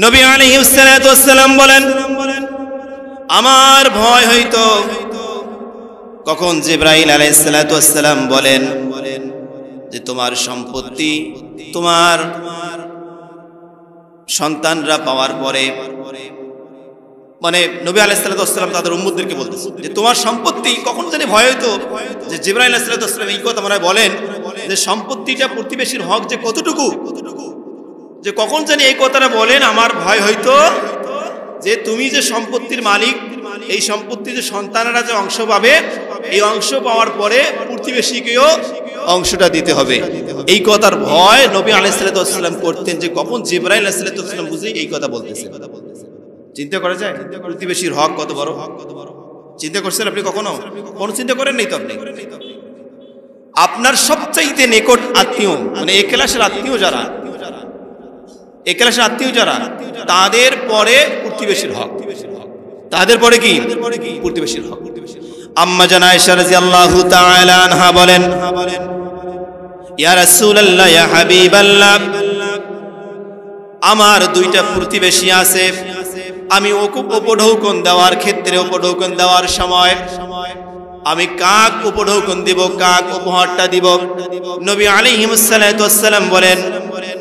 নবী আলাইহিস সালাতু ওয়াস সালাম বলেন, আমার ভয় হইতো কখন জিবরাইল আলাইহিস সালাতু ওয়াস সালাম বলেন যে তোমার সম্পত্তি তোমার সন্তানরা পাওয়ার পরে, মানে নবী আলাইহিস সালাতু ওয়াস সালাম তাদের উম্মতদেরকে বলতেছে যে তোমার সম্পত্তি, কখন জানি ভয় হইতো যে জিবরাইল আলাইহিস সালাতু ওয়াস সালাম এই কথা মনে বলেন যে সম্পত্তিটা প্রতিবেশীর হক যে কতটুকু, যে কখন জানি এই কথাটা বলেন আমার ভয় হইতো যে তুমি যে সম্পত্তির মালিক, এই সম্পত্তি যে সন্তানেরা যে অংশ পাবে, এই অংশ পাওয়ার পরে প্রতিবেশীকেও অংশটা দিতে হবে। এই কথার ভয় নবী আলাইহিস সালাতু ওয়াস সালাম করতেন যে কখন জিবরাইল আলাইহিস সালাতু ওয়াস সালাম বুঝি এই কথা বলতেছে। চিন্তা করা যায় প্রতিবেশীর হক কত বড়? চিন্তা করছেন আপনি কখনো? কোন চিন্তা করেন নাই তো আপনি? আপনার সবচাইতে নিকট আত্মীয়, মানে একলাসের আত্মীয় যারা, একলাসের আত্মীয় যারা, তাদের পরে প্রতিবেশীর হক, তাদের পরে কি প্রতিবেশীর হক। আম্মা জান আয়েশা রাদিয়াল্লাহু তাআলা আনহা বলেন, ইয়া রাসূলুল্লাহ, ইয়া হাবিবাল্লাহ, আমার দুইটা প্রতিবেশী আছে, আমি উপঢৌকন দেওয়ার ক্ষেত্রে, উপঢৌকন দেওয়ার সময় আমি কাক উপঢৌকন দিব, কাক উপহারটা দিব। নবী আলাইহিস সালাতু ওয়াস সালাম বলেন,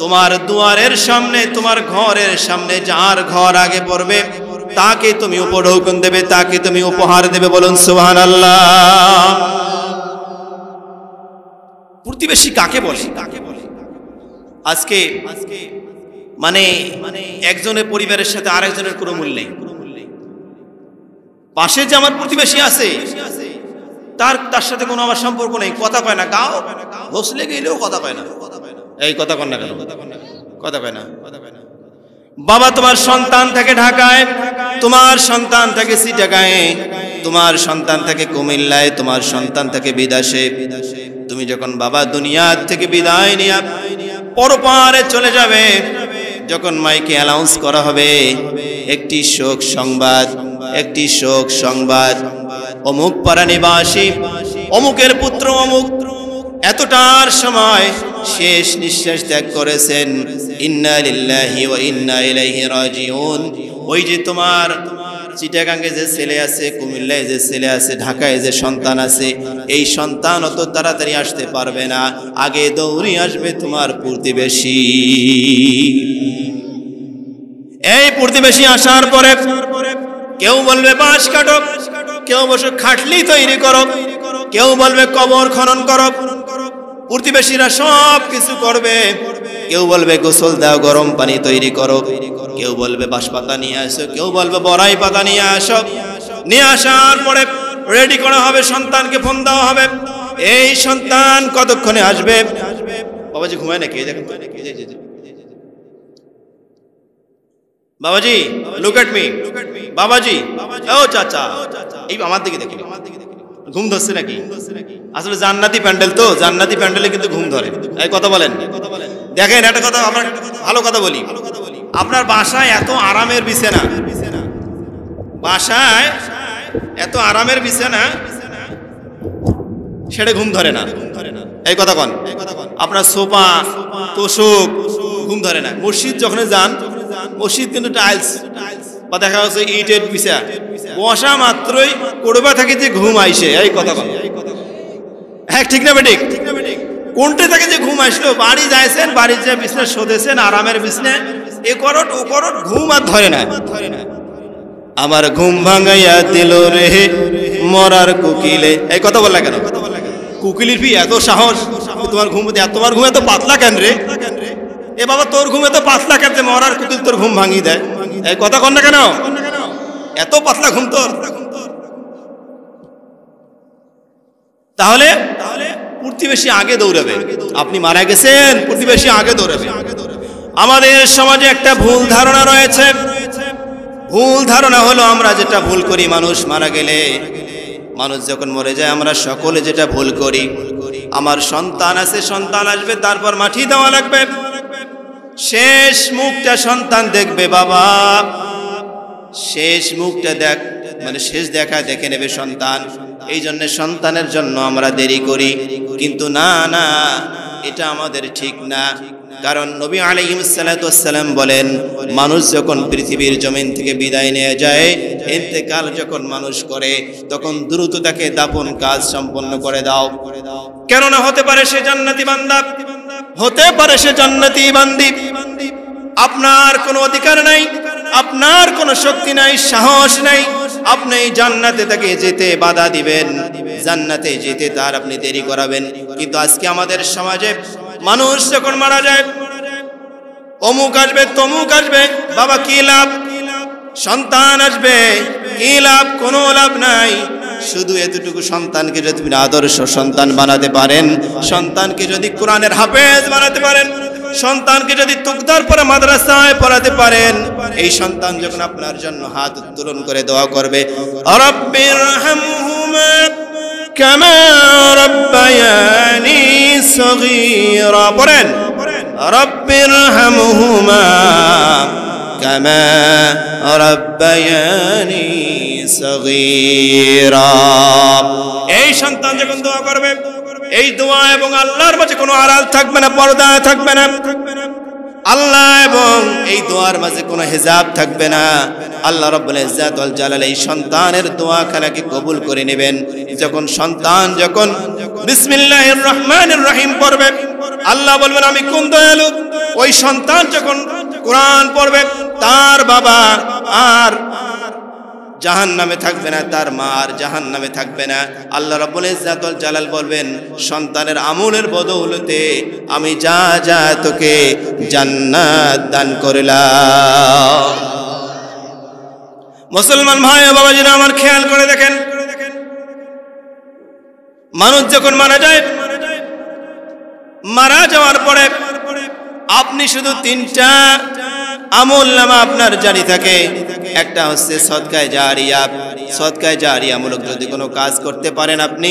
তোমার দুয়ারের সামনে, তোমার ঘরের সামনে যার ঘর আগে পড়বে তাকে তুমি উপঢৌকন দেবে, তাকে তুমি উপহার দেবে। বলুন সুবহানাল্লাহ। প্রতিবেশী কাকে বলে? আজকে মানে একজনের পরিবারের সাথে আরেকজনের কোনো মূল্য নেই। পাশে যে আমার প্রতিবেশী আছে তার সাথে কোনো আমার সম্পর্ক নেই, কথা কয় না, গাও বসলে গেলেও কথা কয় না। এই কথা কন না কেন? কথা কয় না। বাবা তোমার সন্তান থাকে ঢাকায়, তোমার সন্তান থাকে চিটাগাঁয়ে, তোমার সন্তান থাকে কুমিল্লায়, তোমার সন্তান থাকে বিদেশে। তুমি যখন বাবা দুনিয়া থেকে বিদায় নিয়ে পরপারে চলে যাবে, যখন মাইকে অ্যানাউন্স করা হবে একটি শোক সংবাদ, একটি শোক সংবাদ, অমুক পাড়া নিবাসী অমুকের পুত্র অমুক এতটার সময় শেষ নিঃশ্বাস ত্যাগ করেছেন, ইন্না লিল্লাহি ওয়া ইন্না ইলাইহি রাজিউন। ওই যে তোমার চিটাগাঙ্গে যে ছেলে আছে, কুমিল্লায় যে ছেলে আছে, ঢাকায় যে সন্তান আছে, এই সন্তান অত তাড়াতাড়ি আসতে পারবে না, আগে দৌড়ে আসবে তোমার প্রতিবেশী। এই প্রতিবেশী আসার পরে কেউ বলবে বাঁশ কাটো, কেউ বসে খাটলি তৈরি করো, কেউ বলবে কবর খনন করো, প্রতিবেশীরা সব কিছু করবে। কেউ বলবে গোসল দাও, গরম পানি তৈরি করো, কেউ বলবে বাঁশ পাতা নিয়ে আসো, কেউ বলবে বড়াই পাতা নিয়ে আসো। নিয়ে আসার পরে রেডি করা হবে, সন্তানকে ফোন দেওয়া হবে, এই সন্তান কতক্ষণে আসবে। বাবাজি ঘুমায় নাকি? দেখুন বাবাজি, লুক এট মি বাবাজি, ও চাচা, এই আমার দিকে দেখি, ঘুম ধরছে নাকি? আসলে জান্নাতি প্যান্ডেল তো, জান্নাতি প্যান্ডেলে কিন্তু ঘুম ধরে। এই কথা বলেন। দেখেন একটা কথা, আমরা ভালো কথা বলি, আপনার বাসায় এত আরামের বিছানা, বাসায় এত আরামের বিছানা, সেটা ঘুম ধরে না। এই কথা কন। আপনার সোফা তোষক ঘুম ধরে না। মসজিদ যখন যান, মসজিদ কিন্তু টাইলস বা দেখা যাচ্ছে ইটের বিছা, বসা মাত্রই কোড়বা থাকে যে ঘুম আইসে। এই কথা বল, হ্যাঁ ঠিক না বেঠিক? কোনটা থেকে যে ঘুম আসলো? বাড়ি যাইছেন, বাড়ির যে বিছনা শোধেছেন আরামের বিছনা, এ করট ও করট, ঘুম আর ধরে না। আমার ঘুম ভাঙাইয়া দিল রে মরার কুকিলে। এই কথা বললা কেন? কুকিলির ফি এত সাহস, তোমার ঘুম, তোমার ঘুম এত পাতলা কেন রে? এ বাবা তোর ঘুম এত পাতলা কেন? মরার কুকিল তোর ঘুম ভাঙি দেয়। এই কথা কন না কেন? এত পাতলা ঘুম তোর। তাহলে প্রতিবেশী আগে দৌড়াবে। আপনি মারা গেছেন, প্রতিবেশী আগে দৌড়াবে। আমাদের সমাজে একটা ভুল ধারণা রয়েছে। ভুল ধারণা হলো আমরা যেটা ভুল করি, মানুষ মারা গেলে, মানুষ যখন মরে যায়, আমরা সকলে যেটা ভুল করি, আমার সন্তান আছে, সন্তান আসবে, তারপর মাটি দেওয়া লাগবে, শেষ মুখটা সন্তান দেখবে বাবা, শেষ মুখটা দেখ, মানে শেষ দেখা দেখে নেবে সন্তান। এই জন্য সন্তানের জন্য আমরা দেরি করি, কিন্তু না না, এটা আমাদের ঠিক না। কারণ নবী আলাইহিস সালাতু ওয়াস সালাম বলেন, মানুষ যখন পৃথিবীর জমিন থেকে বিদায় নিয়ে যায়, ইন্তেকাল যখন মানুষ করে, তখন দ্রুত তাকে দাফন কাজ সম্পন্ন করে দাও। কেননা হতে পারে সে জান্নাতি বান্দা, হতে পারে সে জান্নাতি বান্দি। আপনার কোনো অধিকার নাই, আপনার কোনো শক্তি নাই, সাহস নাই, আপনি জান্নাতে তাকে যেতে বাধা দিবেন, জান্নাতে যেতে তার আপনি দেরি করাবেন। কিন্তু আজকে আমাদের সমাজে মানুষ যখন মারা যায়, অমুক আসবে, তমুক আসবে, বাবা কি লাভ? সন্তান আসবে, কি লাভ? কোনো লাভ নাই। শুধু এতটুকু, সন্তানকে যদি আপনি আদর্শ সন্তান বানাতে পারেন, সন্তানকে যদি কোরআনের হাফেজ বানাতে পারেন, সন্তানকে যদি তুকদার পরে মাদ্রাসায় পড়াতে পারেন, এই সন্তান যখন আপনার জন্য হাত উত্তোলন করে দোয়া করবে, রব্বিরহামহুমা কামা রাব্বায়ানি সগীরা, পড়েন, রব্বিরহামহুমা কামা রাব্বায়ানি সগীরা। এই সন্তান যখন দোয়া করবে, এই দোয়া এবং আল্লাহর মাঝে কোনো আড়াল থাকবে না, পর্দা থাকবে না, আল্লাহ এবং এই দোয়ার মাঝে কোনো হিজাব থাকবে না। আল্লাহ রাব্বুল ইজ্জাত ওয়াল জালাল এই সন্তানের দোয়াখানাকে কবুল করে নেবেন। যখন সন্তান যখন বিসমিল্লাহির রহমানির রহিম পড়বে, আল্লাহ বলবেন আমি কোন দয়ালু। ওই সন্তান যখন কোরআন পড়বে, তার বাবা আর জাহান্নামে থাকবে না, তার মা আর জাহান্নামে থাকবে না। আল্লাহ রাব্বুল ইজ্জাত ওয়াল জালাল বলবেন, সন্তানের আমলের বদৌলতে আমি যা যা তোকে জান্নাত দান করলাম। মুসলমান ভাই ও বাবাজিরা আমার, খেয়াল করে দেখেন, মানুষ যখন মারা যায়, মারা যাওয়ার পরে আপনি শুধু 3টা আমল নামা আপনার জারি থাকে। একটা হচ্ছে সদকায়ে জারিয়া। সদকায়ে জারিয়ামূলক যদি কোনো কাজ করতে পারেন, আপনি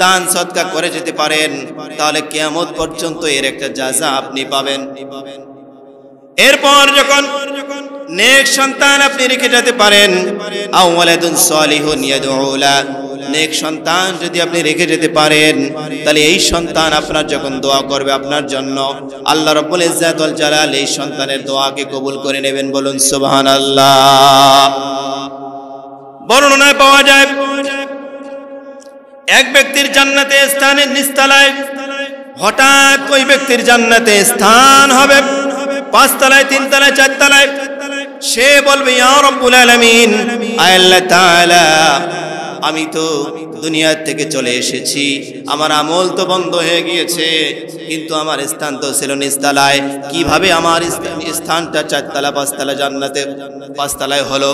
দান সদকা করে যেতে পারেন, তাহলে কিয়ামত পর্যন্ত এর একটা জাযা আপনি পাবেন। এরপর যখন নেক সন্তান আপনি রেখে যেতে পারেন, আও ওয়ালাদুন সালিহুন ইয়াদউ লা, নেক সন্তান যদি আপনি রেখে যেতে পারেন, তাহলে এই সন্তান আপনার যখন দোয়া করবে আপনার জন্য, আল্লাহ রাব্বুল ইজ্জাত ওয়াল জালাল এই সন্তানের দোয়াকে কবুল করে নেবেন। বলুন সুবহানাল্লাহ। বর্ণনায় পাওয়া যায়, এক ব্যক্তির জান্নাতে স্থানের নিচতলায়, হঠাৎ ওই ব্যক্তির জান্নাতে স্থান হবে 5 তলায়, 3 তলায়, 4 তলায়। সে বলবে, ইয়া রাব্বুল আলামিন, আল্লাহ তাআলা, আমি তো দুনিয়া থেকে চলে এসেছি, আমার আমল তো বন্ধ হয়ে গিয়েছে, কিন্তু আমার স্থান তো ছিল নিচতলায়, কিভাবে আমার স্থানটা 4 তলা 5 তলা জান্নাতে 5 তলায় হলো?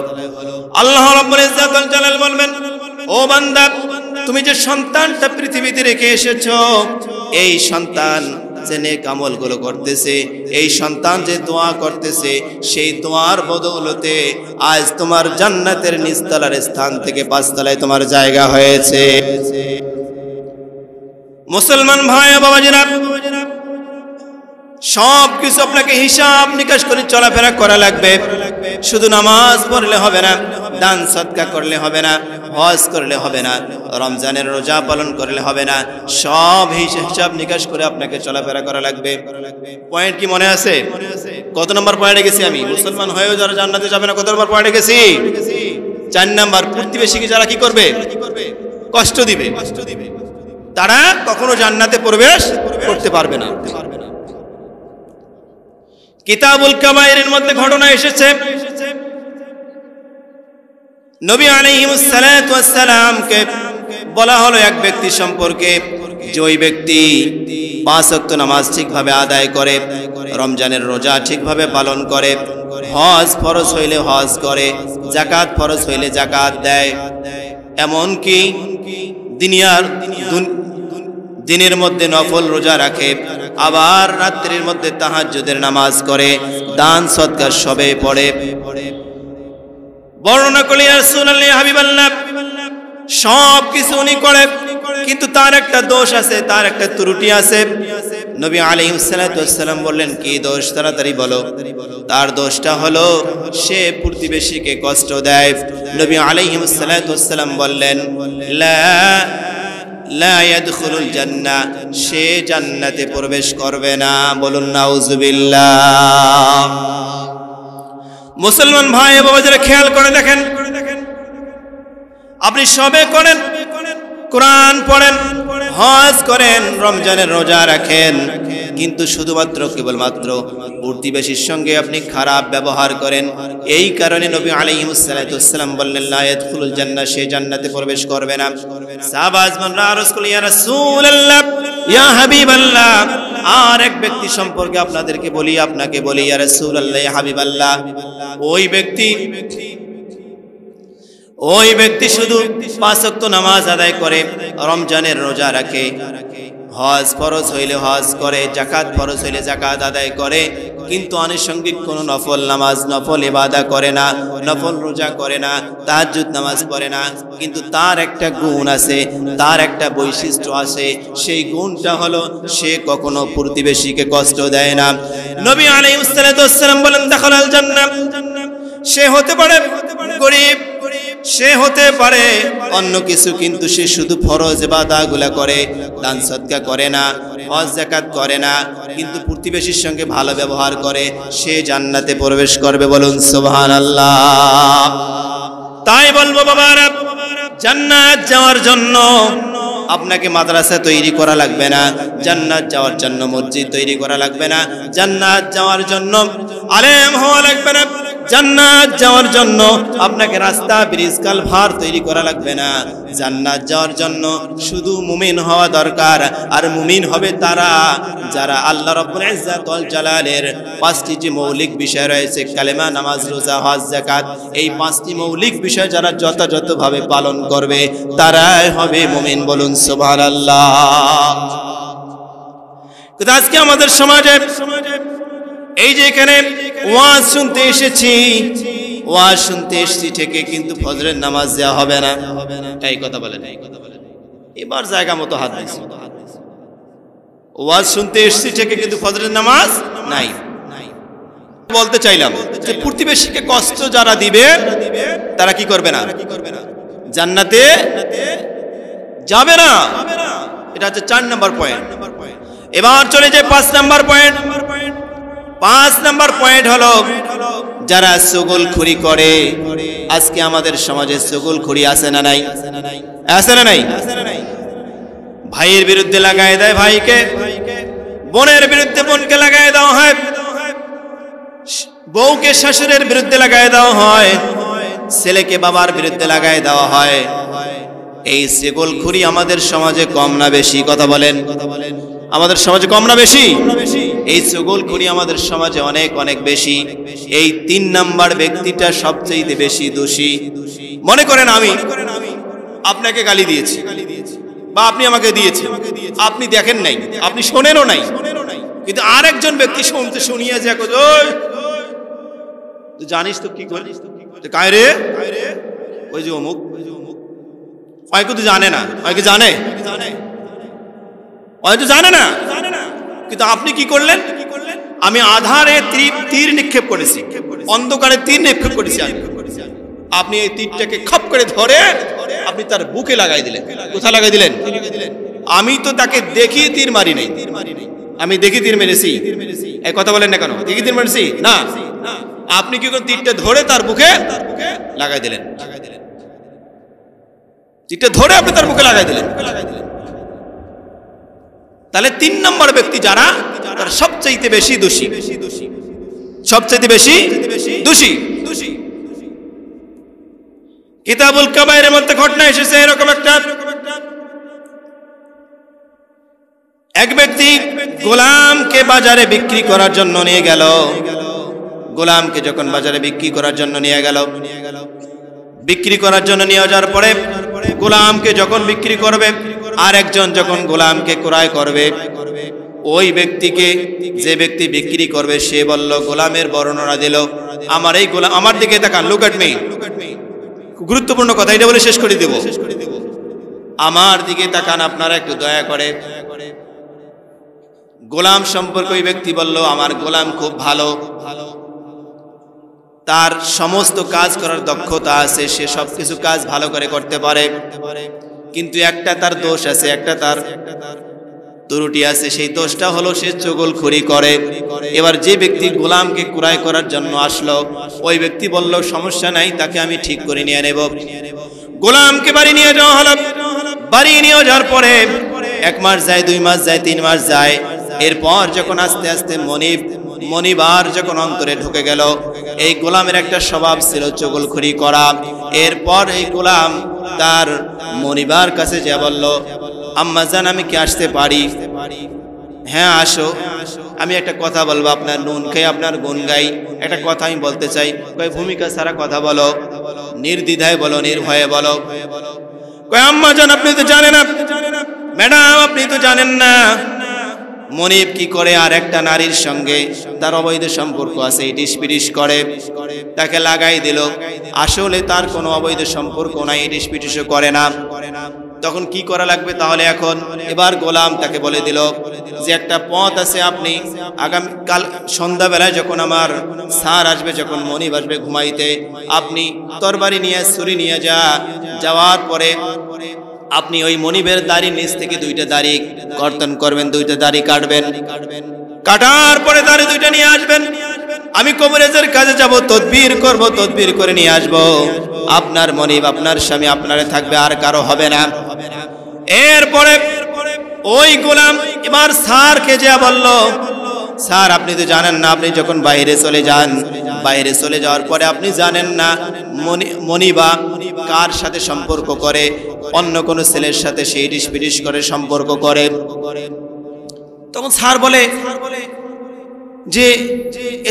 আল্লাহ রাব্বুল ইজ্জাত ওয়াল জালাল বলবেন, ও বান্দা, তুমি যে সন্তানটা পৃথিবীতে রেখে এসেছো, এই সন্তান যে নেক আমলগুলো করতেছে, এই সন্তান যে দোয়া করতেছে, সেই দোয়ার বদৌলতে আজ তোমার জান্নাতের নিচতলার স্থান থেকে 5 তলায় তোমার জায়গা হয়েছে। মুসলমান ভাই ও বাবাজিরা, সব কিছু আপনাকে হিসাব নিকাশ করে চলাফেরা করা লাগবে। শুধু নামাজ পড়লে হবে না, দান সদকা করলে হবে না, হজ করলে হবে না, রমজানের রোজা পালন করলে হবে না, সব হিসাব নিকাশ করে আপনাকে চলাফেরা করা লাগবে। পয়েন্ট কি মনে আছে? কত নম্বর পয়েন্টে গেছি আমি? মুসলমান হয়েও যারা জান্নাতে যাবে না, কত নম্বর পয়েন্টে গেছি? 4 নম্বর। প্রতিবেশীকে যারা কি করবে? কষ্ট দিবে, তারা কখনো জান্নাতে প্রবেশ করতে পারবে না। কিতাবুল কাবায়েরের মধ্যে ঘটনা এসেছে, নবী আলাইহিস সালাতু ওয়াস সালামকে বলা হলো এক ব্যক্তি সম্পর্কে, যে ওই ব্যক্তি 5 ওয়াক্ত নামাজ ঠিকভাবে আদায় করে, রমজানের রোজা ঠিকভাবে পালন করে, হজ ফরজ হইলে হজ করে, যাকাত ফরজ হইলে যাকাত দেয়, এমনকি দিনের মধ্যে নফল রোজা রাখে, আবার রাত্রির মধ্যে তাহাজ্জুদের নামাজ করে, দান সদকা সবে পড়ে। বর্ণনা করলে, ইয়া রাসূলুল্লাহ, হাবিবাল্লাহ, সব কিছু উনি করে, কিন্তু তার একটা দোষ আছে, তার একটা ত্রুটি আছে। নবী আলাইহিস সালাতু ওয়াস সালাম বললেন, কি দোষ? তাড়াতাড়ি বলো। তার দোষটা হলো সে প্রতিবেশীকে কষ্ট দেয়। নবী আলাইহিস সালাতু ওয়াস সালাম বললেন, লা লা ইয়াদখুলুল জান্নাহ, সে জান্নাতে প্রবেশ করবে না। বলুন নাউযুবিল্লাহ। মুসলমান ভাই বাবারা খেয়াল করে দেখেন, আপনি সবে করেন, কোরআন পড়েন, হজ করেন, রমজানের রোজা রাখেন, কিন্তু শুধুমাত্র কেবলমাত্র প্রতিবেশীর সঙ্গে আপনি খারাপ ব্যবহার করেন। এই কারণে নবী আলাইহিস সালাতু ওয়াসসালাম বললেন লা ইয়াদখুলুল জান্নাহ, সে জান্নাতে প্রবেশ করবে না। সাহাবা আজমানরা আরজ করলেন ইয়া রাসূলুল্লাহ, ইয়া হাবিবাল্লাহ, আর এক ব্যক্তি সম্পর্কে আপনাদেরকে বলি, আপনাকে বলি ইয়া রাসূলুল্লাহ, ইয়া হাবিবাল্লাহ, ওই ব্যক্তি শুধু 5 ওয়াক্ত নামাজ আদায় করে, রমজানের রোজা রাখে, হজ ফরজ হইলে হজ করে, যাকাত ফরজ হইলে যাকাত আদায় করে, কিন্তু আনুষঙ্গিক কোনো নফল নামাজ, নফল ইবাদত করে না, নফল রোজা করে না, তাহাজ্জুদ নামাজ পড়ে না। কিন্তু তার একটা গুণ আছে, তার একটা বৈশিষ্ট্য আছে, সেই গুণটা হলো সে কখনো প্রতিবেশীকে কষ্ট দেয় না। নবী আলাইহিস সালাতু ওয়াসসালাম বলেন দাখালাল জান্নাহ, সে হতে পারে গরীব, সে হতে পারে অন্য কিছু, কিন্তু সে শুধু ফরজ ইবাদতগুলো করে, দান সদকা করে না, হজ যাকাত করে না, কিন্তু প্রতিবেশীর সঙ্গে ভালো ব্যবহার করে, সে জান্নাতে প্রবেশ করবে। বলুন সুবহানাল্লাহ। তাই বলবো বাবারা, জান্নাত যাওয়ার জন্য আপনাকে মাদ্রাসা তৈরি করা লাগবে না, জান্নাত যাওয়ার জন্য মসজিদ তৈরি করা লাগবে না, জান্নাত যাওয়ার জন্য আলেম হওয়া লাগবে না, জান্নাত যাওয়ার জন্য আপনাকে রাস্তা, ব্রিজ, কালভার তৈরি করা লাগবে না। জান্নাত যাওয়ার জন্য শুধু মুমিন হওয়া দরকার। আর মুমিন হবে তারা যারা আল্লাহ রাব্বুল ইজ্জাত ওয়াল জালালের 5টি যে মৌলিক বিষয় রয়েছে, কালেমা, নামাজ, রোজা, হজ, যাকাত, এই 5টি মৌলিক বিষয় যারা যথাযথভাবে পালন করবে তারাই হবে মুমিন। বলুন সুবহানাল্লাহ। কিন্তু আজকে আমাদের সমাজে এই যে এখানে ওয়াজ শুনতে এসেছি, ওয়াজ শুনতে এসেছি থেকে কিন্তু ফজরের নামাজ দেওয়া হবে না, এই কথা বলেন। এবার জায়গা মতো হাত দিয়েছি, ওয়াজ শুনতে এসেছি থেকে কিন্তু ফজরের নামাজ নাই। বলতে চাইলাম যে প্রতিবেশীকে কষ্ট যারা দিবে তারা কি করবে না, জান্নাতে যাবে না। এটা হচ্ছে 4 নম্বর পয়েন্ট। এবার চলে যায় 5 নম্বর পয়েন্ট। 5 নম্বর পয়েন্ট হলো যারা চুগলখড়ি করে। আজকে আমাদের সমাজে চুগলখড়ি আছে না নাই? আছে না নাই? ভাইয়ের বিরুদ্ধে লাগায় দেয় ভাইকে, বোনের বিরুদ্ধে বোনকে লাগায় দেওয়া হয়, বউকে শাশুড়ের বিরুদ্ধে লাগায় দেওয়া হয়, ছেলেকে বাবার বিরুদ্ধে লাগায় দেওয়া হয়। এই চুগলখড়ি আমাদের সমাজে কম না বেশি? কথা বলেন। আমাদের সমাজে কম না বেশি? এই চুগলখড়ি আমাদের সমাজে অনেক অনেক বেশি। এই 3 নাম্বার ব্যক্তিটা সবচেয়ে বেশি দোষী। মনে করেন আমি আপনাকে গালি দিয়েছি বা আপনি আমাকে দিয়েছেন, আপনি দেখেন নাই, আপনি শোনেনও নাই, কিন্তু আরেকজন ব্যক্তি শুনিয়ে যে তুই জানিস তো কি করিস, কায় রে, ওই যে অমুক, হয়তো তুই জানে না, হয়তো জানে, হয়তো জানে না, কিন্তু আপনি কি করলেন? আমি আধারে তীর নিক্ষেপ করেছি, অন্ধকারে তীর নিক্ষেপ করেছি। আপনি এই তীরটাকে খপ করে ধরে আপনি তার বুকে লাগাই দিলেন। কোথায় লাগাই দিলেন? আমি তো তাকে দেখিয়ে তীর মারি নাই, আমি দেখি তীর মেরেছি। এই কথা বলেন না কেন? দেখি তীর মেরেছি না, আপনি কি করে তীরটা ধরে তার বুকে লাগাই দিলেন, তীরটা ধরে আপনি তার বুকে লাগাই দিলেন। তাহলে 3 নম্বর ব্যক্তি যারা, তারা সবচেয়ে বেশি দোষী, সবচেয়ে বেশি দোষী। কিতাবুল কাবায়েরের মধ্যে ঘটনা এসেছে এরকম একটা, এক ব্যক্তি গোলামকে বাজারে বিক্রি করার জন্য নিয়ে গেল। গোলামকে যখন বাজারে বিক্রি করার জন্য নিয়ে গেল, বিক্রি করার জন্য নিয়ে যাওয়ার পরে গোলামকে যখন বিক্রি করবে, আর একজন যখন গোলামকে ক্রয় করবে, ওই ব্যক্তিকে, যে ব্যক্তি বিক্রি করবে, সে বলল, গোলামের বর্ণনা দিল, আমার এই গোলাম, আমার দিকে তাকান, লুক এট মি, গুরুত্বপূর্ণ কথা, এটা বলে শেষ করে দেব, আমার দিকে তাকান আপনারা একটু দয়া করে। গোলাম সম্পর্কে ওই ব্যক্তি বলল, আমার গোলাম খুব ভালো, তার সমস্ত কাজ করার দক্ষতা আছে, সে সবকিছু কাজ ভালো করে করতে পারে, কিন্তু একটা তার দোষ আছে, একটা তার ত্রুটি আছে। সেই দোষটা হলো সে চগলখড়ি করে। এবার যে ব্যক্তি গোলামকে ক্রয় করার জন্য আসলো, ওই ব্যক্তি বলল সমস্যা নাই, তাকে আমি ঠিক করে নিয়ে নেব। গোলামকে বাড়ি নিয়ে যাওয়া হলো। বাড়ি নিয়ে যাওয়ার পরে 1 মাস যায়, 2 মাস যায়, 3 মাস যায়। এরপর যখন আস্তে আস্তে মনিবার যখন অন্তরে ঢুকে গেল, এই গোলামের একটা স্বভাব ছিল চগলখড়ি করা। এরপর এই গোলাম তার মনিবার কাছে যা বলল, আম্মাজান আমি কি আসতে পারি? হ্যাঁ আসো, আমি একটা কথা বলবো, আপনার নুন খাই আপনার গুণ গাই, একটা কথা আমি বলতে চাই। কয় ভূমিকা ছাড়া কথা বলো, নির্দ্বিধায় বলো, নির্ভয়ে বলো। কয় আম্মাজান আপনি তো জানেন না, ম্যাডাম আপনি তো জানেন না মনিব কি করে আর একটা নারীর সঙ্গে তার অবৈধ সম্পর্ক আছে, ইটিস পিটিস করে, তাকে লাগাই দিল। আসলে তার কোনো অবৈধ সম্পর্ক নাই, ইটিস পিটিসও করে না। তখন কি করা লাগবে তাহলে এখন? এবার গোলাম তাকে বলে দিল যে একটা পথ আছে, আপনি আগামীকাল সন্ধ্যাবেলায় যখন আমার স্যার আসবে, যখন মনিব আসবে ঘুমাইতে, আপনি তরবারি নিয়ে ছুরি নিয়ে যাওয়ার পরে আপনি ওই মনিবের দাড়ির নিচ থেকে 2টা দাড়ি কর্তন করবেন, 2টা দাড়ি কাটবেন। কাটার পরে দাড়ি 2টা নিয়ে আসবেন। আমি কবরেজের কাজে যাব, তদবির করব, তদবির করে নিয়ে আসব। আপনার মনিব, আপনার স্বামী আপনারে থাকবে, আর কারো হবে না। এরপরে ওই গোলাম এবার স্যারকে যা বলল, স্যার আপনি তো জানেন না, আপনি যখন বাইরে চলে যান, বাইরে চলে যাওয়ার পরে আপনি জানেন না মনিবা কার সাথে সম্পর্ক করে, অন্য কোনো ছেলের সাথে সে ইটিস পিটিস করে সম্পর্ক করে। তখন স্যার বলে যে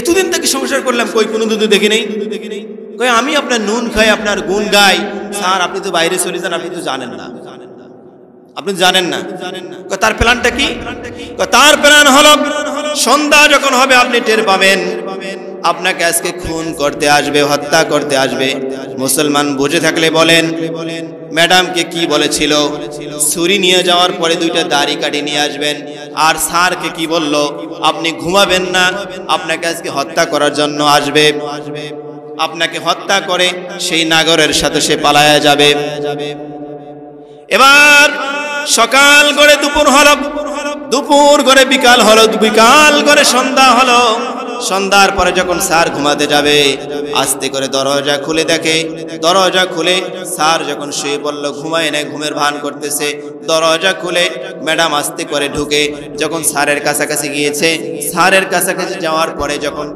এতদিন থেকে সংসার করলাম, কই কোনো দুধ দেখি নেই। কই আমি আপনার নুন খাই আপনার গুণ গাই। স্যার আপনি তো বাইরে চলে যান, আপনি তো জানেন না, আপনি জানেন না। তার প্ল্যানটা কি? তার প্ল্যান হলো সন্ধ্যা যখন হবে আপনি টের পাবেন আপনাকে আজকে খুন করতে আসবে, হত্যা করতে আসবে। মুসলমান বুঝে থাকলে বলেন ম্যাডামকে কি বলেছিল? ছুরি নিয়ে যাওয়ার পরে 2টা দাড়ি কাটি নিয়ে আসবেন। আর স্যারকে কি বলল? আপনি ঘুমাবেন না, আপনাকে আজকে হত্যা করার জন্য আসবে। আপনাকে হত্যা করে সেই নাগরের সাথে সে পালায়া যাবে। এবার সকাল করে দুপুর হলো, দুপুর করে বিকাল হলো, বিকাল করে সন্ধ্যা হলো। সন্ধ্যার পরে যখন স্যার ঘুমাতে যাবে, আস্তে করে দরজা খুলে দেখে, দরজা খুলে স্যার যখন শুয়ে পড়ল, ঘুমায় না, ঘুমের ভান করতেছে। দরজা খুলে ম্যাডাম আস্তে করে ঢুকে যখন স্যারের কাছাকাছি গিয়েছে, স্যারের কাছাকাছি যাওয়ার পরে যখন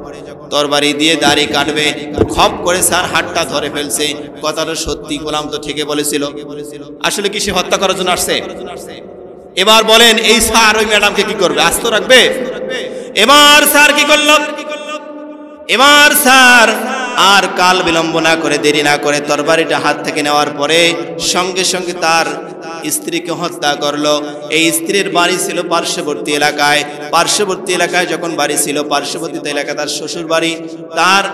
তরবারি দিয়ে দাড়ি কাটবে, খপ করে স্যার হাতটা ধরে ফেলছে। কথাটা সত্যি, গোলাম তো ঠিকই বলেছিল। আসলে কি সে হত্যা করার জন্য আসছে? এবার বলেন এই স্যার ওই ম্যাডামকে কি করবে? আস্ত রাখবে? এবার স্যার কি করল? এবার স্যার আর কাল বিলম্ব না করে, দেরি না করে তরবারিটা হাত থেকে নেওয়ার পরে সঙ্গে সঙ্গে তার স্ত্রীকে হত্যা করলো। এই স্ত্রীর বাড়ি ছিল পার্শ্ববর্তী এলাকায়। পার্শ্ববর্তী এলাকায় যখন বাড়ি ছিল, পার্শ্ববর্তী এলাকা তার শ্বশুর বাড়ি। তার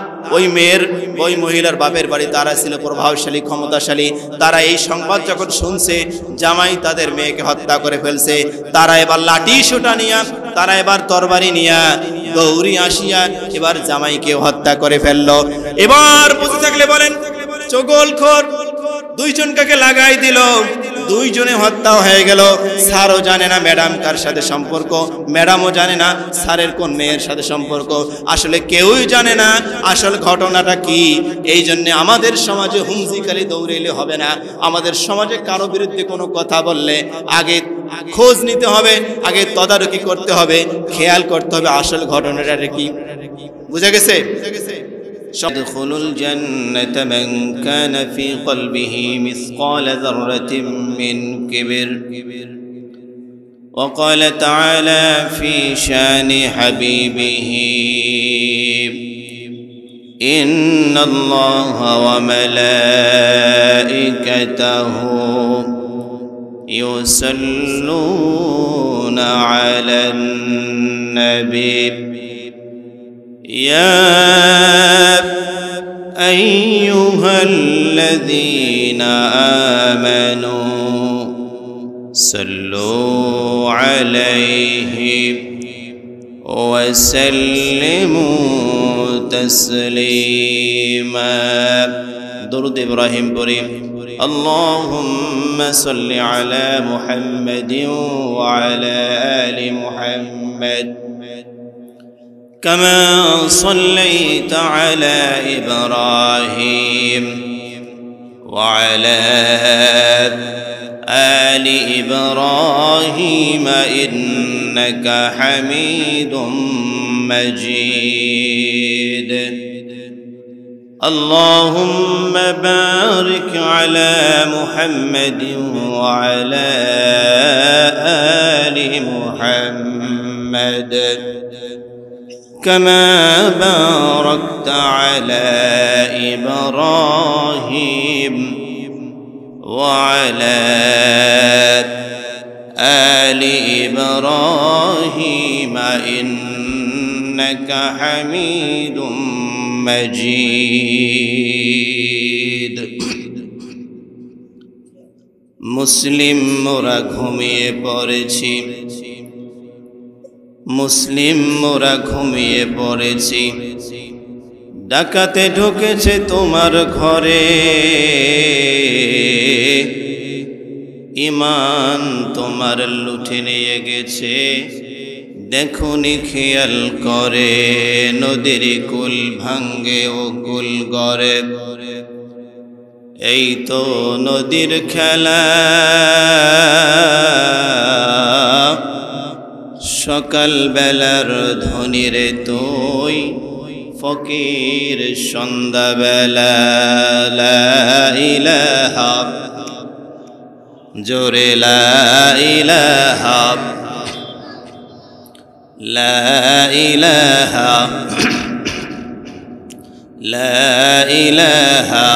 ওই মহিলার বাপের বাড়ি। তারা ছিল প্রভাবশালী, ক্ষমতাশালী। তারা এই সংবাদ যখন শুনছে জামাই তাদের মেয়েকে হত্যা করে ফেলছে, তারা এবার লাঠি সোটা নিয়া, তারা এবার তরবারি নিয়া দৌড়ি আসিয়া এবার জামাইকে হত্যা করে ফেললো। এবার বুঝে থাকলে বলেন চগলখোর 2জনকে লাগাই দিল, 2জনে হত্যা হয়ে গেল। স্যারও জানে না ম্যাডাম কার সাথে সম্পর্ক, ম্যাডামও জানে না স্যারের কোন মেয়ের সাথে সম্পর্ক। আসলে কেউই জানে না আসল ঘটনাটা কি। এই জন্য আমাদের সমাজে হুমজিকালি দৌড়াইলে হবে না। আমাদের সমাজে কারো বিরুদ্ধে কোনো কথা বললে আগে খোঁজ নিতে হবে, আগে তদারকি করতে হবে, খেয়াল করতে হবে আসল ঘটনাটা কি। বুঝা গেছে? يدخل الجنة من كان في قلبه مثقال ذرة من كبر. وقال تعالى في شان حبيبه إن الله وملائكته يصلون على النبي يا أيها الذين آمنوا صلوا عليه وسلموا تسليما. درود إبراهيم পড়ি। اللهم صل على محمد وعلى آل محمد كما صليت على إبراهيم وعلى آل إبراهيم إنك حميد مجيد اللهم بارك على محمد وعلى آل محمد كما باركت على إبراهيم وعلى آل إبراهيم إنك حميد مجيد মুসলিম মোরা ঘুমিয়ে পড়েছি মুসলিম মোরা ঘুমিয়ে পড়েছি ডাকাতে ঢুকেছে তোমার ঘরে ঈমান তোমার লুটে নিয়ে গেছে দেখুনি খেয়াল করে নদীর কুল ভাঙ্গে ও কুল গড়ে এই তো নদীর খেলা সকাল বেলার ধনীরে তুই ফকির সন্ধ্যাবেলা লা ইলাহা জোরে লা ইলাহা লা ইলাহা লা ইলাহা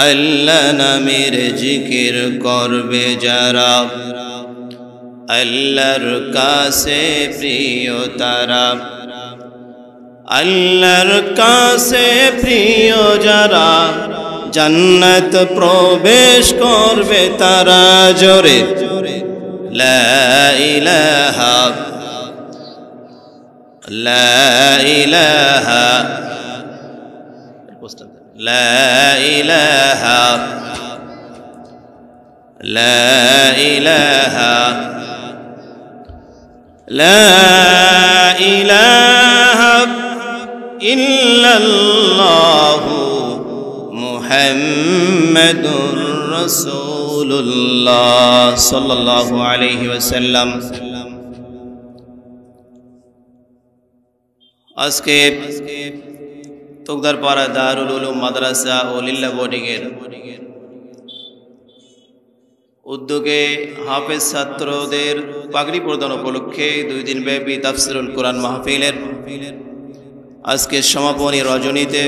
আল্লাহ নামের জিকির করবে যারা আল্লাহর কাছে প্রিয় তারা আল্লাহর কাছে প্রিয় যারা জান্নাত প্রবেশ করবে তারা জোরে লা ইলাহা লা ইলাহা লা ইলাহা লা ইলাহা লা ইলাহা ইল্লাল্লাহু মুহাম্মাদুর রাসূলুল্লাহ সাল্লাল্লাহু আলাইহি ওয়াসাল্লাম। আজকে তোকদারপাড়া দারুল উলুম মাদ্রাসা ও লিল্লা বোর্ডিংয়ের উদ্যোগে হাফেজ ছাত্রদের পাগড়ি প্রদান উপলক্ষে 2 দিন ব্যাপী তাফসিরুল কোরআন মাহফিলের আজকে সমাপনী রজনীতে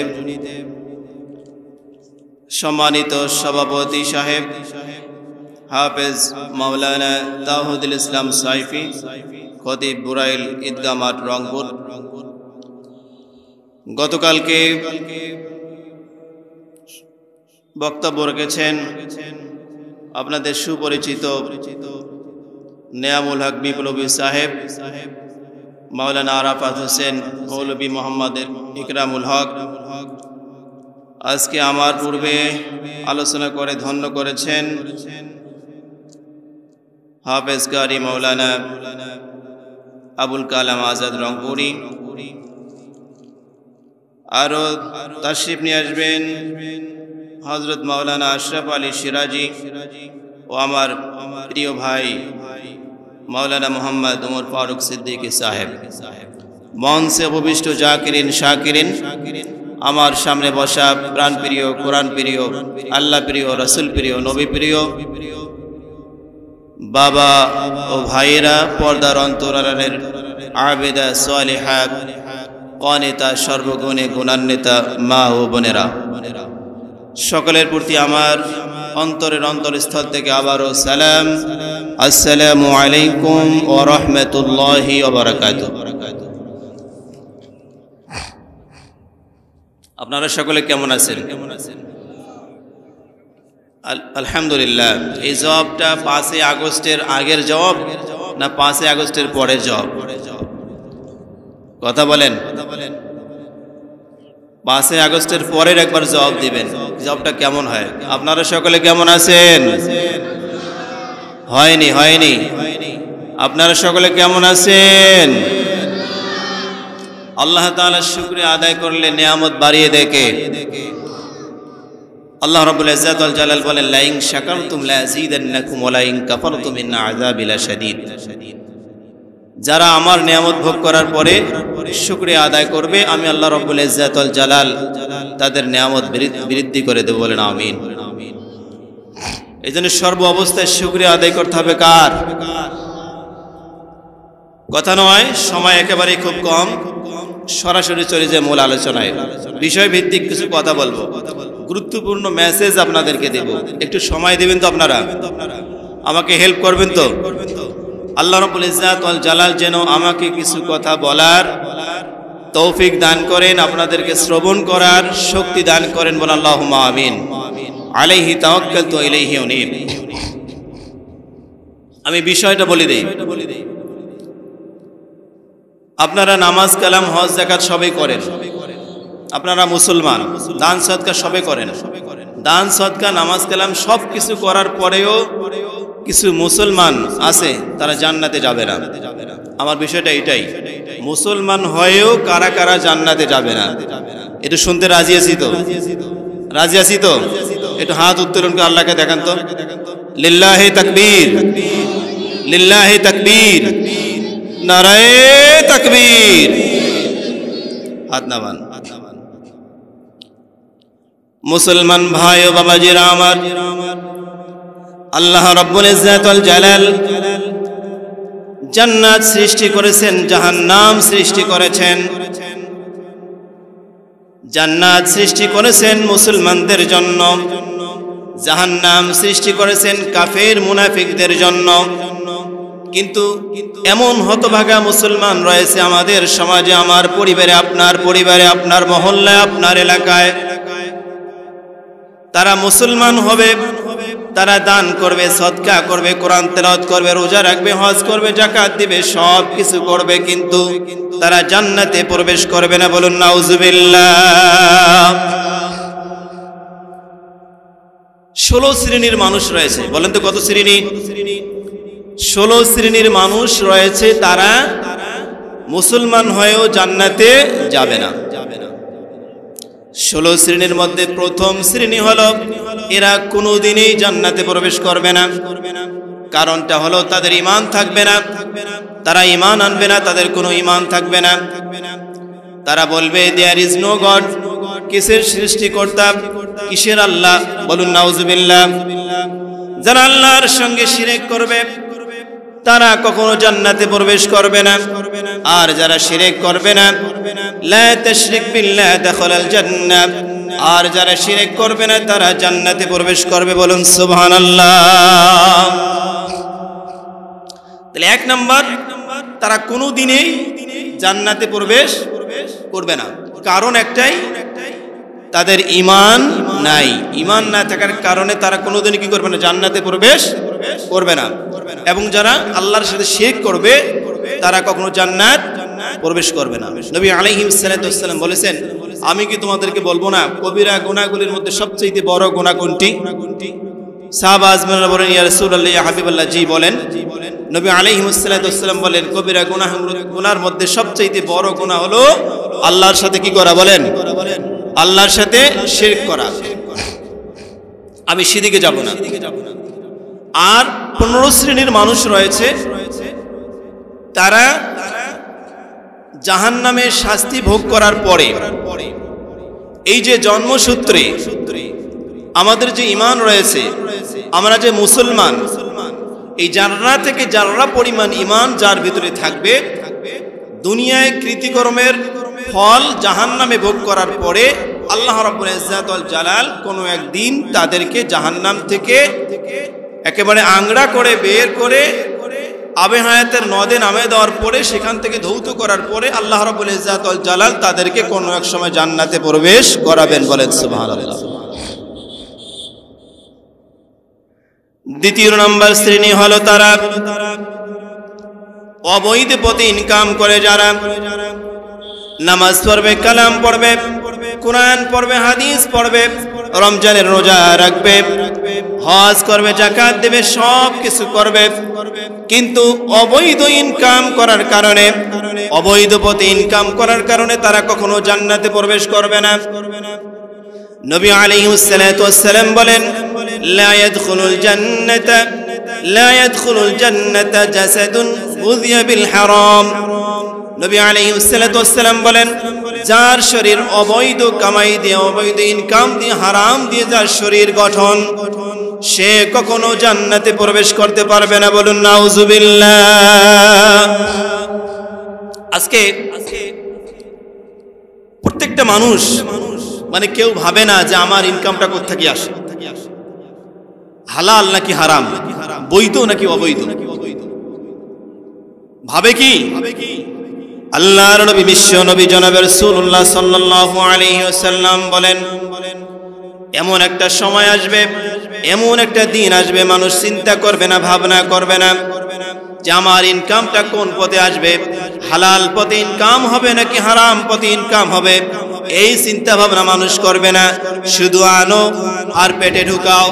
সম্মানিত সভাপতি সাহেব হাফেজ মাওলানা তাওহিদুল ইসলাম সাইফি খতিব বুরাইল ঈদগাহ মাঠ রংপুর গতকালকে বক্তব্য রেখেছেন আপনাদের সুপরিচিত নেয়ামুল হক বিপ্লবী সাহেব মাওলানা আরাফাত হোসেন মৌলভী মোহাম্মদ ইকরামুল হক। আজকে আমার পূর্বে আলোচনা করে ধন্য করেছেন হাফেজ কারি মাওলানা আবুল কালাম আজাদ রংপুরি। আরও তাশরিফ নিয়ে আসবেন হযরত মাওলানা আশরাফ আলী সিরাজি ও আমার প্রিয় ভাই মাওলানা মোহাম্মদ উমর ফারুক সিদ্দিকী সাহেব। মঞ্চে উপবিষ্ট জাকিরিন শাকিরিন, আমার সামনে বসা প্রাণ প্রিয়, কোরআন প্রিয়, আল্লাহ প্রিয়, রাসূল প্রিয়, নবী প্রিয় বাবা ও ভাইয়েরা, পর্দার অন্তরালের আবেদা সালিহা কানিতা, সর্বগুণে গুণান্বিতা মা ও বোনেরা, সকলের প্রতি আমার অন্তরের অন্তরস্থল থেকে আবারও সালাম। আসসালামু আলাইকুম ওয়া রাহমাতুল্লাহি ওয়া বারাকাতুহু। আপনারা সকলে কেমন আছেন? আলহামদুলিল্লাহ। এই জবাবটা 5 আগস্টের আগের জবাব না 5 আগস্টের পরের জবাব? কথা বলেন। 5 আগস্টের পরের একবার জবাব দিবেন। জবটা কেমন হয়? আপনারা সকলে কেমন আছেন? হয়নি হয়নি আপনারা সকলে কেমন আছেন? আল্লাহ তাআলার শুকরিয়া আদায় করলে নিয়ামত বাড়িয়ে দেখে। আল্লাহ রাব্বুল ইজ্জাত ওয়াল জালাল বলেন, লা ইন শাকারতুম লা আযীদান্নাকুম ওয়া লা ইন কাফারতুম ইন্না আযাবি লাশাদীদ। যারা আমার নিয়ামত ভোগ করার পরে শুকরিয়া আদায় করবে, আমি আল্লাহ রাব্বুল ইজ্জাত ওয়াল জালাল তাদের নিয়ামত বৃদ্ধি করে দেব। বলেন আমিন। এইজন্য সর্ব অবস্থায় শুকরিয়া আদায় করতে হবে কার? কথা নয়, সময় একেবারেই খুব কম, সরাসরি চলে যায় মূল আলোচনায়। বিষয় ভিত্তিক কিছু কথা বলবো, গুরুত্বপূর্ণ মেসেজ আপনাদেরকে দেব। একটু সময় দেবেন তো আপনারা? আমাকে হেল্প করবেন তো? আল্লাহ রাব্বুল ইজ্জাত ওয়াল জালাল যেন আমাকে কিছু কথা বলার তৌফিক দান করেন, আপনাদেরকে শ্রবণ করার শক্তি দান করেন। বলেন আল্লাহুম্মা আমিন। আলাইহি তাওয়াক্কালতু ওয়া ইলাইহি উনীব। আমি বিষয়টা বলে দেই। আপনারা নামাজ কালাম হজ যাকাত সবই করেন, আপনারা মুসলমান, দান সদকা সবে করেন। দান সদকা নামাজ কালাম সব কিছু করার পরেও কিছু মুসলমান আছে তারা জান্নাতে যাবে না। আমার বিষয়টা এটাই, মুসলমান হয়েও কারা কারা জান্নাতে যাবে না, এটা শুনতে রাজি আছি তো? রাজি আছি তো? একটু হাত উত্তোলন করে আল্লাহকে দেখান তো। লিল্লাহি তাকবীর, লিল্লাহি তাকবীর, নারায়ে তাকবীর। হাত নামান। মুসলমান ভাই ও বাবাজিরা আমার, আল্লাহ রাব্বুল ইজ্জাত ওয়াল জালাল জান্নাত সৃষ্টি করেছেন, জাহান্নাম সৃষ্টি করেছেন। জান্নাত সৃষ্টি করেছেন মুসলমানদের জন্য, জাহান্নাম সৃষ্টি করেছেন কাফের মুনাফিকদের জন্য। কিন্তু এমন হতভাগা মুসলমান রয়েছে আমাদের সমাজে, আমার পরিবারে, আপনার পরিবারে, আপনার মহল্লায়, আপনার এলাকায়। তারা মুসলমান হবে, তারা দান করবে, সদকা করবে, কোরআন তেলাওয়াত করবে, রোজা রাখবে, হজ করবে, যাকাত দিবে, সব কিছু করবে, কিন্তু তারা জান্নাতে প্রবেশ করবে না। বলুন নাউজুবিল্লাহ। 16 শ্রেণীর মানুষ রয়েছে। বলেন তো কত শ্রেণী? 16 শ্রেণীর মানুষ রয়েছে, তারা মুসলমান হয়েও জান্নাতে যাবে না। 16 শ্রেণীর মধ্যে প্রথম শ্রেণী হলো, এরা কোনোদিনই জান্নাতে প্রবেশ করবে না। কারণটা হলো তাদের ঈমান থাকবে না, তারা ঈমান আনবে না, তাদের কোনো ঈমান থাকবে না। তারা বলবে দেয়ার ইজ নো গড, কিসের সৃষ্টিকর্তা, কিসের আল্লাহ? বলুন নাউজুবিল্লাহ। যারা আল্লাহর সঙ্গে শিরক করবে তারা কখনো জান্নাতে প্রবেশ করবে না। আর যারা শিরক করবে না, লা তাশরিক বিল্লাহ দাখালাল জান্নাহ, আর যারা শিরক করবে না তারা জান্নাতে প্রবেশ করবে। বলুন সুবহানাল্লাহ। তাহলে 1 নাম্বার, তারা কোনোদিনই জান্নাতে প্রবেশ করবে না। কারণ একটাই, তাদের ঈমান নাই। ঈমান না থাকার কারণে তারা কোনোদিনই কি করবে না? জান্নাতে প্রবেশ করবে না। এবং যারা আল্লাহর সাথে শিরক করবে তারা কখনো জান্নাত প্রবেশ করবে না। নবী আলাইহিস সালাতু ওয়াস সালাম বলেছেন, আমি কি তোমাদেরকে বলবো না কবিরা গুনাহগুলির মধ্যে সবচেয়ে বড় গুনাহ কোনটি? সাহাবা আজমানরা বলেন, ইয়া রাসূলুল্লাহ, ইয়া হাবিবাল্লাহ, জি বলেন। নবী আলাইহিস সালাতু ওয়াস সালাম বলেন, কবিরা গুনাহর মধ্যে সবচেয়ে বড় গুনাহ হলো আল্লাহর সাথে কি করা? বলেন, আল্লাহর সাথে শিরক করা। আমি সেদিকে যাব না। আর 15 শ্রেণীর মানুষ রয়েছে, তারা জাহান্নামের শাস্তি ভোগ করার পরে, এই যে জন্মসূত্রে আমাদের যে ঈমান রয়েছে, আমরা যে মুসলমান, এই জাররা থেকে জাররা পরিমাণ ঈমান যার ভিতরে থাকবে, দুনিয়ায় কৃতিকর্মের ফল জাহান্নামে ভোগ করার পরে আল্লাহ রাব্বুল ইজ্জাত ওয়াল জালাল কোনো একদিন তাদেরকে জাহান্নাম থেকে একেবারে আংড়া করে বের করে আবে হায়াতের নদে নামে দেওয়ার পরে, সেখান থেকে ধৌত করার পরে আল্লাহ রাব্বুল ইজ্জাত ওয়াল জালাল তাদেরকে কোনো এক সময় জান্নাতে প্রবেশ করাবেন। বলেন সুবহানাল্লাহ। দ্বিতীয় নম্বর শ্রেণী হলো তারা অবৈধ পথে ইনকাম করে, যারা নামাজ পড়বে, কালাম পড়বে, কোরআন পড়বে, হাদিস পড়বে, রমজানের রোজা রাখবে, হজ করবে, যাকাত দেবে, সব কিছু করবে, কিন্তু অবৈধ ইনকাম করার কারণে, অবৈধ পথে ইনকাম করার কারণে তারা কখনো জান্নাতে প্রবেশ করবে না। নবী আলাইহিস সালাতু ওয়াস সালাম বলেন, লা ইয়াদখুলুল জান্নাতা জাসাদুন গুযিয়া বিল হারাম। নবী আলাইহিস সালাতু ওয়াস সালাম বলেন, যার শরীর অবৈধ কামাই দিয়ে, অবৈধ ইনকাম দিয়ে, হারাম দিয়ে যার শরীর গঠন, সে কখনো জান্নাতে প্রবেশ করতে পারবে না। বলুন নাউযুবিল্লাহ। আজকে প্রত্যেকটা মানুষ মানে কেউ ভাবে না যে আমার ইনকামটা কোথা থেকে আসে, হালাল নাকি হারাম, বৈধ নাকি অবৈধ, ভাবে কি? আল্লাহর নবী, বিশ্ব নবী জনাবে রাসূলুল্লাহ সাল্লাল্লাহু আলাইহি ওয়াসাল্লাম বলেন, এমন একটা সময় আসবে, এমন একটা দিন আসবে, মানুষ চিন্তা করবে না, ভাবনা করবে না যে আমার ইনকামটা কোন পথে আসবে, হালাল পথে ইনকাম হবে নাকি হারাম পথে ইনকাম হবে, এই চিন্তা ভাবনা মানুষ করবে না। শুধু আনো আর পেটে ঢুকাও,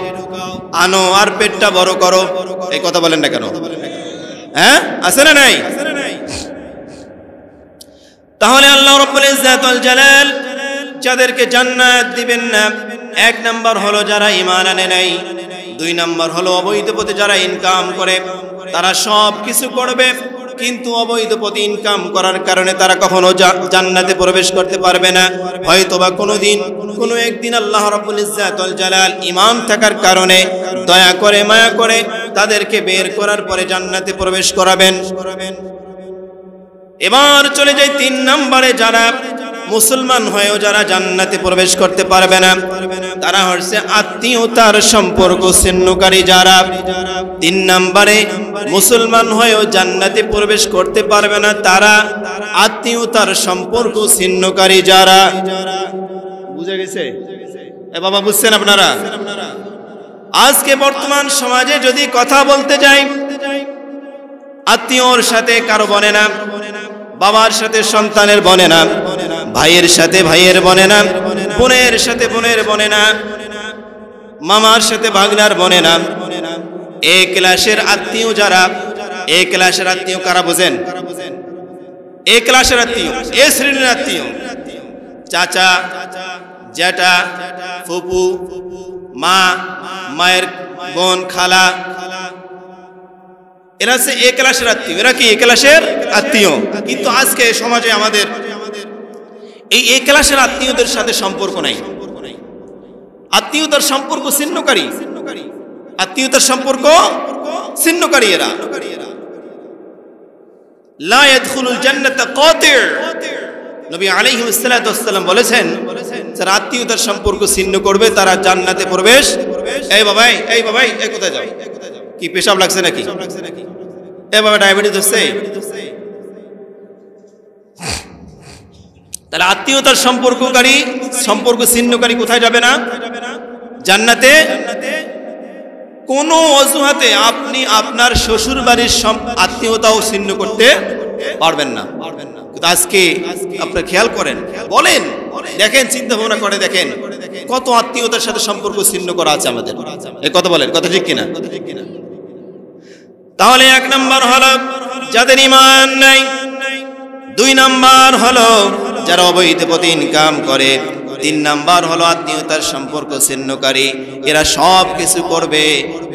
আনো আর পেটটা বড় করো। এই কথা বলেন না কেন? হ্যাঁ, আছে না নাই? তাহলে আল্লাহ রাব্বুল ইজ্জাত ওয়াল জালাল যাদেরকে জান্নাত দিবেন না, এক নাম্বার হলো যারা ঈমান আনে নাই, দুই নাম্বার হলো অবৈধ পথে যারা ইনকাম করে। তারা সব কিছু করবে, কিন্তু অবৈধ পথে ইনকাম করার কারণে তারা কখনো জান্নাতে প্রবেশ করতে পারবে না। হয়তোবা কোনোদিন কোনো একদিন আল্লাহ রাব্বুল ইজ্জাত ওয়াল জালাল ঈমান থাকার কারণে দয়া করে, মায়া করে তাদেরকে বের করার পরে জান্নাতে প্রবেশ করাবেন। এবার চলে যাই তিন নম্বরে, যারা মুসলমান হয়েও যারা জান্নাতে প্রবেশ করতে পারবে না, তারা হচ্ছে আত্মীয়তার সম্পর্ক ছিন্নকারী যারা। তিন নম্বরে মুসলমান হয়েও জান্নাতে প্রবেশ করতে পারবে না, তারা আত্মীয়তার সম্পর্ক ছিন্নকারী যারা। বুঝে গেছে? এ বাবা, বুঝছেন আপনারা? আজকে বর্তমান সমাজে যদি কথা বলতে যাই, আত্মীয়র সাথে কারো বনে না, বাবার সাথে সন্তানের বনে না, ভাইয়ের সাথে ভাইয়ের বনে না, বোনের সাথে বোনের বনে না, মামার সাথে ভাগনার বনে না। এ ক্লাসের আত্মীয় যারা, এ ক্লাসের আত্মীয় কারা বোঝেন? এ ক্লাসের আত্মীয়, এ শ্রেণীর আত্মীয়, চাচা, জ্যাঠা, ফুপু, মা, মায়ের বোন, খালা, এরা হচ্ছে এ ক্লাসের আত্মীয়। এরা কি এ ক্লাসের আত্মীয়? কিন্তু আজকে সমাজে আমাদের এই এ ক্লাসের আত্মীয়দের সাথে সম্পর্ক নাই। আত্মীয়তার সম্পর্ক ছিন্নকারী, আত্মীয়তার সম্পর্ক ছিন্নকারী এরা। লা ইয়াদখুলুল জান্নাতা কাতি'। নবী আলাইহিস সালাতু ওয়াস সালাম বলেছেন, যারা আত্মীয়তার সম্পর্ক ছিন্ন করবে তারা জান্নাতে প্রবেশ। এই বাবাই, এই বাবাই, এই কোথায় যাও? কি পেশাব লাগছে নাকি? এ বাবা, ডায়াবেটিস হচ্ছে? তাহলে আত্মীয়তার সম্পর্ককারী, সম্পর্ক ছিন্নকারী কোথায় যাবে না? জান্নাতে। কোন অজুহাতে আপনি আপনার শ্বশুর বাড়ির আত্মীয়তাও ছিন্ন করতে পারবেন না। আজকে আপনারা খেয়াল করেন, বলেন, দেখেন, চিন্তা ভাবনা করে দেখেন কত আত্মীয়তার সাথে সম্পর্ক ছিন্ন করা আছে আমাদের। এই কথা বলেন, কথা ঠিক কিনা? তাহলে এক নাম্বার হলো যাদের ঈমান নাই, দুই নাম্বার হলো যারা অবৈধ পথে ইনকাম করে, তিন নাম্বার হলো আত্মীয়তার সম্পর্ক ছিন্নকারী। এরা সব কিছু করবে,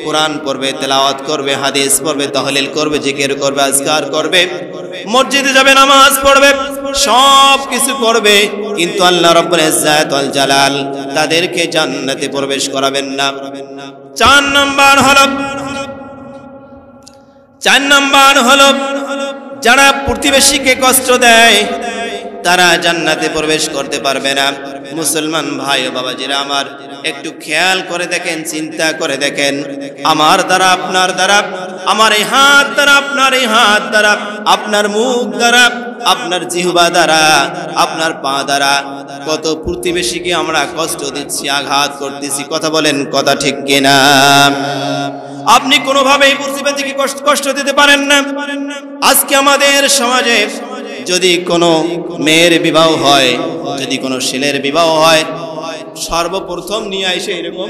কোরআন পড়বে, তেলাওয়াত করবে, হাদিস পড়বে, তাহলিল করবে, জিকির করবে, আজকার করবে, মসজিদে যাবে, নামাজ পড়বে, সব কিছু করবে, কিন্তু আল্লাহ রাব্বুল ইজ্জাত ওয়াল জালাল তাদেরকে জান্নাতে প্রবেশ করাবেন না। চার নাম্বার হলো যারা প্রতিবেশীকে কষ্ট দেয়, তারা জান্নাতে প্রবেশ করতে পারবে না। মুসলমান ভাই ও বাবাজিরা আমার, একটু খেয়াল করে দেখেন, চিন্তা করে দেখেন, আমার দ্বারা, আপনার দ্বারা, আমার এই হাত দ্বারা, আপনার এই হাত দ্বারা, আপনার মুখ দ্বারা, আপনার জিহ্বা দ্বারা, আপনার পা দ্বারা কত প্রতিবেশীকে আমরা কষ্ট দিচ্ছি, আঘাত করতেছি। কথা বলেন, কথা ঠিক কিনা? আপনি কোনোভাবেই প্রতিবেশীকে কষ্ট দিতে পারেন না। আজকে আমাদের সমাজে যদি কোনো মেয়ের বিবাহ হয়, যদি কোনো ছেলের বিবাহ হয়, সর্বপ্রথম নিয়ে আসে এরকম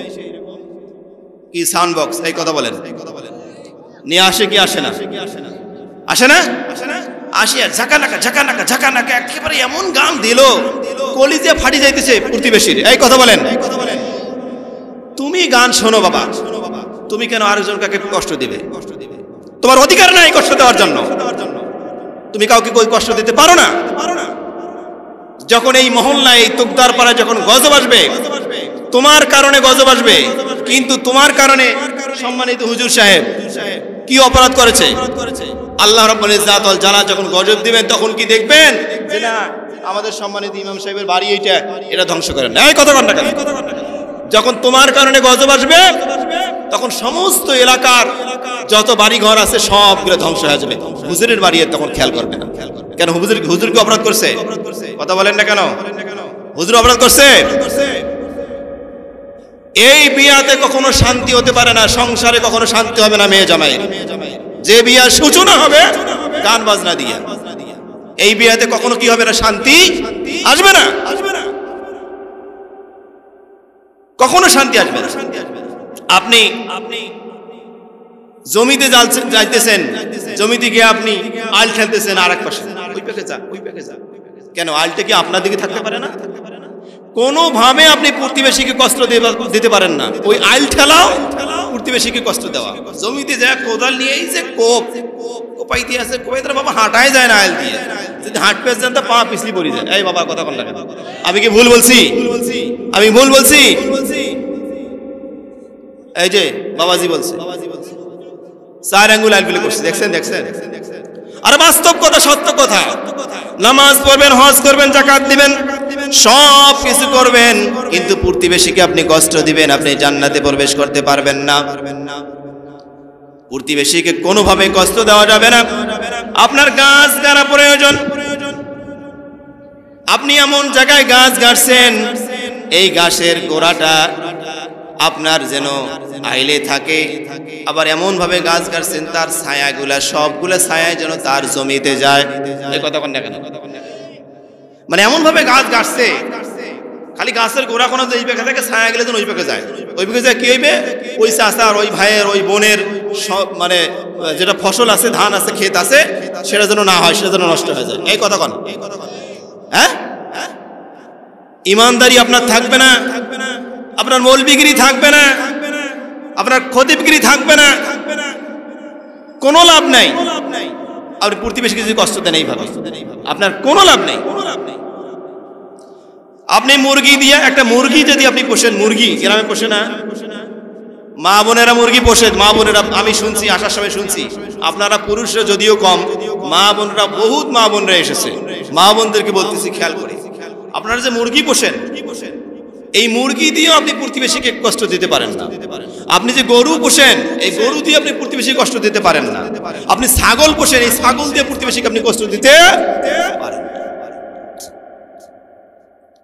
কি সাউন্ড বক্স, এই কথা বলেন, নিয়ে আসে কি আসে না? আসে না? আসে আর ঝাঁকানাকা ঝাঁকানাকা ঝাঁকানাকা একেবারে এমন গান দিল কলিজা ফাটি যাইতেছে প্রতিবেশীর। এই কথা বলেন। তুমি গান শোনো বাবা, তুমি কেন আরেকজন কাকে কষ্ট দিবে? তোমার অধিকার নাই কষ্ট দেওয়ার জন্য, তুমি কাউকে কই কষ্ট দিতে পারো না। যখন এই মহল্লায় এই তোকদার পাড়ায় যখন গজব আসবে, তোমার কারণে গজব আসবে, কিন্তু তোমার কারণে সম্মানিত হুজুর সাহেব কি অপরাধ করেছে? আল্লাহ রাব্বুল ইজ্জাত ওয়াল জালাল যখন গজব দিবেন তখন কি দেখবেন যে না আমাদের সম্মানিত ইমাম সাহেবের বাড়ি এটা ধ্বংস করেন না, এই কথা কন না কেন? যখন তোমার কারণে গজব আসবে তখন সমস্ত এলাকার যত বাড়ি ঘর আছে সবগুলো ধ্বংস হয়ে যাবে, হুজুরের বাড়ি তখন খেয়াল করবে না। কেন? হুজুর কি অপরাধ করছে? কথা বলেন না কেন? হুজুর অপরাধ করছে? এই বিয়াতে কখনো শান্তি হতে পারে না, সংসারে কখনো শান্তি হবে না মেয়ে জামাইয়ের। যে বিয়ার সূচনা হবে গান বাজনা দিয়ে, এই বিয়াতে কখনো কি হবে না? শান্তি আসবে না, কখনো শান্তি আসবে না। আপনি জমিতে যাইতেছেন, জমিতে গিয়ে আপনি আইল খেলতেছেন আর এক পাশে, ওই পাশে যা, ওই পাশে যা। কেন? আইলটা কি আপনার দিকে থাকতে পারে না? কোনোভাবে আপনি প্রতিবেশীকে কষ্ট দিতে পারেন না। ওই আইল ঠেলাও প্রতিবেশীকে কষ্ট দেওয়া। জমিতে যা কোদাল নিয়ে এই যে কোপাইতে আছে, কোপাইতে বাবা হাঁটাই যায় না আইল দিয়ে, যদি হাঁট পেয়ে যান তো পা পিছলি পড়ে যায়। এই বাবা কথা বল লাগে, আমি কি ভুল বলছি? আমি ভুল বলছি? এই যে বাবাজি বলছে 4 আঙ্গুল আইল ফেলে করছে, দেখছেন? আর বাস্তব কথা, সত্য কথা। নামাজ পড়বেন, হজ করবেন, যাকাত দিবেন, সব কিছু করবেন, কিন্তু প্রতিবেশীকে আপনি কষ্ট দিবেন, আপনি জান্নাতে প্রবেশ করতে পারবেন না। প্রতিবেশীকে কোনোভাবে কষ্ট দেওয়া যাবে না। আপনার গাছ গাড়া প্রয়োজন। আপনি এমন জায়গায় গাছ গাড়ছেন, এই গাছের গোড়াটা আপনার যেন আইলে থাকে, আবার এমন ভাবে গাছ গাড়ছেন তার ছায়াগুলা সবগুলা ছায়া যেন তার জমিতে যায়। এই কথা বলেন না কেন? মানে এমন ভাবে গাছ গাড়ছে খালি গাছের গোড়া কোনো এই পেকে থাকে, ছায়া গেলে যেন ওই পেকে যায়। ওই পেকে যায় কি হইবে? ওই চাচার, ওই ভাইয়ের, ওই বোনের সব মানে যেটা ফসল আছে, ধান আছে, ক্ষেত আছে, সেটা যেন না হয়, সেটা যেন নষ্ট হয়ে যায়। এই কথা কন। হ্যাঁ, ইমানদারি আপনার থাকবে না, আপনার মৌলবিগিরি থাকবে না, আপনার খতিবগিরি থাকবে না, কোনো লাভ নাই। আপনি প্রতিবেশীকে যদি কষ্ট দেন এইভাবে, আপনার কোনো লাভ নেই। আপনি মুরগি দিয়ে, একটা মুরগি যদি আপনি পোষেন, মুরগি গ্রামে পোষে না, মা বোনেরা মুরগি পোষেন, মা বোনেরা, আমি শুনছি, আসার সময় শুনছি, আপনারা পুরুষরা যদিও কম, মা বোনরা, বহুত মা বোনরা এসেছে, মা বোনদেরকে বলতেছি খেয়াল করে, আপনারা যে মুরগি পোষেন, এই মুরগি দিয়েও আপনি প্রতিবেশীকে কষ্ট দিতে পারেন না। আপনি যে গরু পোষেন, এই গরু দিয়ে আপনি প্রতিবেশীকে কষ্ট দিতে পারেন না। আপনি ছাগল পোষেন, এই ছাগল দিয়ে প্রতিবেশীকে আপনি কষ্ট দিতে পারেন।